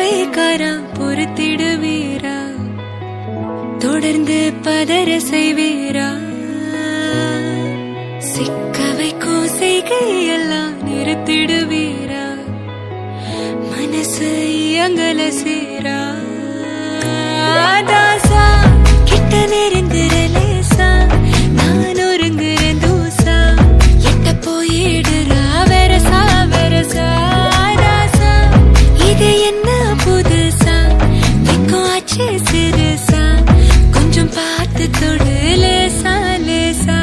பார்வைக்காரா பொறுத்திடுவீரா தொடர்ந்து பதற செய்வீரா சிக்க வைக்கும் செய்கையெல்லாம் நிறுத்திடுவீரா மனசு இயங்கல சீரா தாசா கிட்ட நெருங்குறலேசா நான் ஒருங்குறேன் தூசா எட்ட போயிடுறா வெரசா வெரசா தாசா இது என்ன புதுசா வெக்கம் ஆச்சு சிறுசா கொஞ்சம் பார்த்து தொடு லேசா லேசா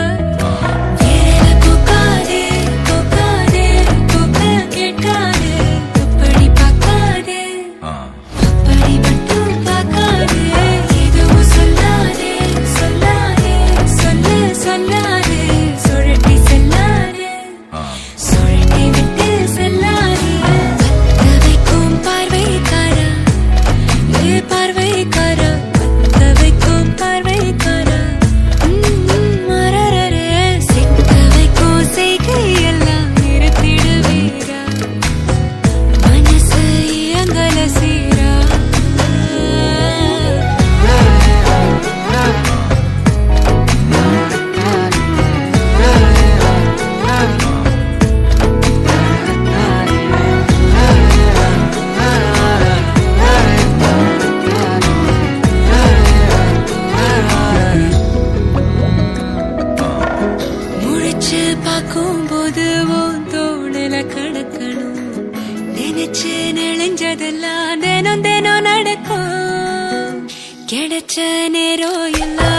பார்க்கும்போது தோணல கடக்கணும் நினைச்சு நெளிஞ்சதெல்லாம் தினம் தினம் நடக்கும் கிடைச்ச நேரம் எல்லாம்